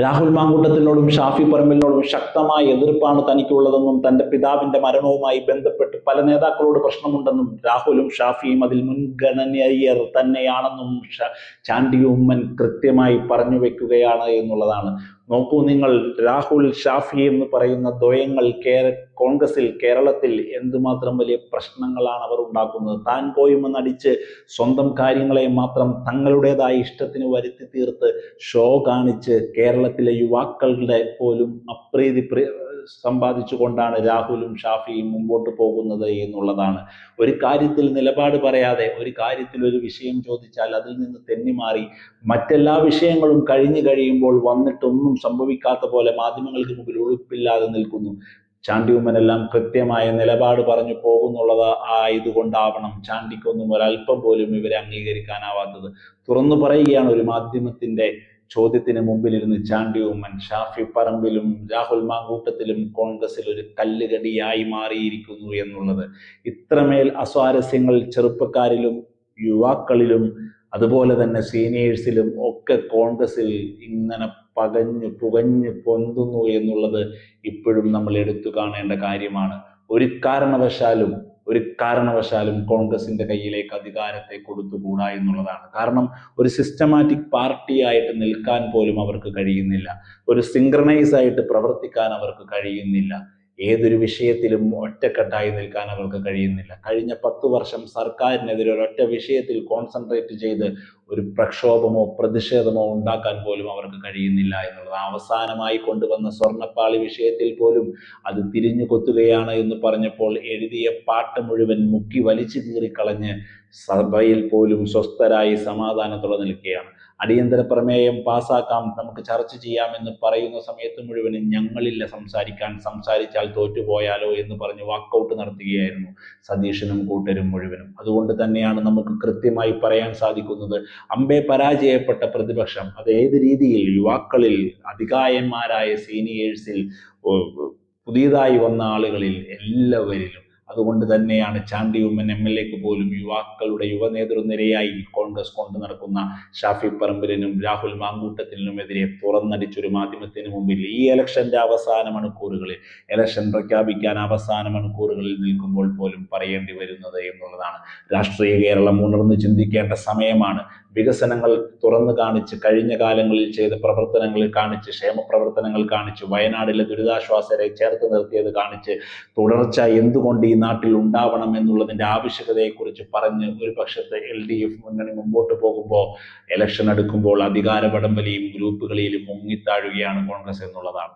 രാഹുൽ മാങ്കൂട്ടത്തിനോടും ഷാഫി പറമ്പിലിനോടും ശക്തമായ എതിർപ്പാണ് തനിക്കുള്ളതെന്നും തന്റെ പിതാവിന്റെ മരണവുമായി ബന്ധപ്പെട്ട് പല നേതാക്കളോട് പ്രശ്നമുണ്ടെന്നും രാഹുലും ഷാഫിയും അതിൽ മുൻഗണനീയർ തന്നെയാണെന്നും ചാണ്ടി ഉമ്മൻ കൃത്യമായി പറഞ്ഞു വെക്കുകയാണ് എന്നുള്ളതാണ്. നോക്കൂ നിങ്ങൾ, രാഹുൽ ഷാഫി എന്ന് പറയുന്ന ദ്വയങ്ങൾ കോൺഗ്രസിൽ കേരളത്തിൽ എന്തുമാത്രം വലിയ പ്രശ്നങ്ങളാണ് അവർ ഉണ്ടാക്കുന്നത്. താൻ പോയുമെന്നടിച്ച് സ്വന്തം കാര്യങ്ങളെ മാത്രം തങ്ങളുടേതായ ഇഷ്ടത്തിന് വരുത്തി തീർത്ത് ഷോ കാണിച്ച് കേരളത്തിലെ യുവാക്കളുടെ പോലും അപ്രീതി സമ്പാദിച്ചുകൊണ്ടാണ് രാഹുലും ഷാഫിയും മുമ്പോട്ട് പോകുന്നത് എന്നുള്ളതാണ്. ഒരു കാര്യത്തിൽ നിലപാട് പറയാതെ, ഒരു കാര്യത്തിൽ ഒരു വിഷയം ചോദിച്ചാൽ അതിൽ നിന്ന് തെന്നിമാറി മറ്റെല്ലാ വിഷയങ്ങളും കഴിഞ്ഞു കഴിയുമ്പോൾ വന്നിട്ടൊന്നും സംഭവിക്കാത്ത പോലെ മാധ്യമങ്ങൾക്ക് മുമ്പിൽ ഉളുപ്പില്ലാതെ നിൽക്കുന്നു. ചാണ്ടി ഉമ്മനെല്ലാം കൃത്യമായ നിലപാട് പറഞ്ഞു പോകുന്നുള്ളത് ആയതുകൊണ്ടാവണം ചാണ്ടിക്കൊന്നും ഒരല്പം പോലും ഇവരെ അംഗീകരിക്കാനാവാത്തത്. തുറന്നു പറയുകയാണ് ഒരു മാധ്യമത്തിന്റെ ചോദ്യത്തിന് മുമ്പിലിരുന്ന് ചാണ്ടി ഉമ്മൻ. ഷാഫി പറമ്പിലും രാഹുൽ മാങ്കൂട്ടത്തിലും കോൺഗ്രസിൽ ഒരു കല്ലുകടിയായി മാറിയിരിക്കുന്നു എന്നുള്ളത്. ഇത്രമേൽ അസ്വാരസ്യങ്ങൾ ചെറുപ്പക്കാരിലും യുവാക്കളിലും അതുപോലെ തന്നെ സീനിയേഴ്സിലും ഒക്കെ കോൺഗ്രസിൽ ഇങ്ങനെ പകഞ്ഞു പുകഞ്ഞു പൊന്തുന്നു എന്നുള്ളത് ഇപ്പോഴും നമ്മൾ എടുത്തു കാണേണ്ട കാര്യമാണ്. ഒരു കാരണവശാലും കോൺഗ്രസിന്റെ കയ്യിലേക്ക് അധികാരത്തെ കൊടുത്തുകൂടാ എന്നുള്ളതാണ്. കാരണം ഒരു സിസ്റ്റമാറ്റിക് പാർട്ടിയായിട്ട് നിൽക്കാൻ പോലും അവർക്ക് കഴിയുന്നില്ല. ഒരു സിങ്ക്രണൈസ് ആയിട്ട് പ്രവർത്തിക്കാൻ അവർക്ക് കഴിയുന്നില്ല. ഏതൊരു വിഷയത്തിലും ഒറ്റക്കെട്ടായി നിൽക്കാൻ അവർക്ക് കഴിയുന്നില്ല. കഴിഞ്ഞ 10 വർഷം സർക്കാരിനെതിരെ ഒരൊറ്റ വിഷയത്തിൽ കോൺസെൻട്രേറ്റ് ചെയ്ത് ഒരു പ്രക്ഷോഭമോ പ്രതിഷേധമോ ഉണ്ടാക്കാൻ പോലും അവർക്ക് കഴിയുന്നില്ല എന്നുള്ളത്. അവസാനമായി കൊണ്ടുവന്ന സ്വർണ്ണപ്പാളി വിഷയത്തിൽ പോലും അത് തിരിഞ്ഞു കൊത്തുകയാണ് എന്ന് പറഞ്ഞപ്പോൾ എഴുതിയ പാട്ട് മുഴുവൻ മുക്കി വലിച്ചു കീറിക്കളഞ്ഞ് സഭയിൽ പോലും സ്വസ്ഥരായി സമാധാനത്തോടെ നിൽക്കുകയാണ്. അടിയന്തര പ്രമേയം പാസാക്കാം, നമുക്ക് ചർച്ച ചെയ്യാമെന്ന് പറയുന്ന സമയത്ത് മുഴുവനും ഞങ്ങളില്ല സംസാരിച്ചാൽ തോറ്റുപോയാലോ എന്ന് പറഞ്ഞ് വാക്കൗട്ട് നടത്തുകയായിരുന്നു സതീശനും കൂട്ടരും മുഴുവനും. അതുകൊണ്ട് തന്നെയാണ് നമുക്ക് കൃത്യമായി പറയാൻ സാധിക്കുന്നത്, അമ്പേ പരാജയപ്പെട്ട പ്രതിപക്ഷം അത് ഏത് രീതിയിൽ യുവാക്കളിൽ, അധികായന്മാരായ സീനിയേഴ്സിൽ, പുതിയതായി വന്ന ആളുകളിൽ എല്ലാവരിലും. അതുകൊണ്ട് തന്നെയാണ് ചാണ്ടി ഉമ്മൻ MLAക്ക് പോലും യുവാക്കളുടെ യുവനേതൃനിരയായി കോൺഗ്രസ് കൊണ്ടു നടക്കുന്ന ഷാഫി പറമ്പിലിനും രാഹുൽ മാങ്കൂട്ടത്തിനുമെതിരെ തുറന്നടിച്ചൊരു മാധ്യമത്തിന് മുമ്പിൽ ഈ ഇലക്ഷന്റെ അവസാന മണിക്കൂറുകളിൽ, ഇലക്ഷൻ പ്രഖ്യാപിക്കാൻ അവസാന മണിക്കൂറുകളിൽ നിൽക്കുമ്പോൾ പോലും പറയേണ്ടി വരുന്നത് എന്നുള്ളതാണ്. രാഷ്ട്രീയ കേരളം ഉണർന്ന് ചിന്തിക്കേണ്ട സമയമാണ്. വികസനങ്ങൾ തുറന്നു കാണിച്ച്, കഴിഞ്ഞ കാലങ്ങളിൽ ചെയ്ത പ്രവർത്തനങ്ങൾ കാണിച്ച്, ക്ഷേമ പ്രവർത്തനങ്ങൾ കാണിച്ച്, വയനാടിലെ ദുരിതാശ്വാസരെ ചേർത്ത് നിർത്തിയത് കാണിച്ച്, തുടർച്ച എന്തുകൊണ്ട് ഈ നാട്ടിൽ ഉണ്ടാവണം എന്നുള്ളതിൻ്റെ ആവശ്യകതയെക്കുറിച്ച് പറഞ്ഞ് ഒരു പക്ഷത്തെ LDF മുന്നണി മുമ്പോട്ട് പോകുമ്പോൾ, ഇലക്ഷൻ അടുക്കുമ്പോൾ അധികാര വടംവലിയും ഗ്രൂപ്പ് കളിയിലും മുങ്ങിത്താഴുകയാണ് കോൺഗ്രസ് എന്നുള്ളതാണ്.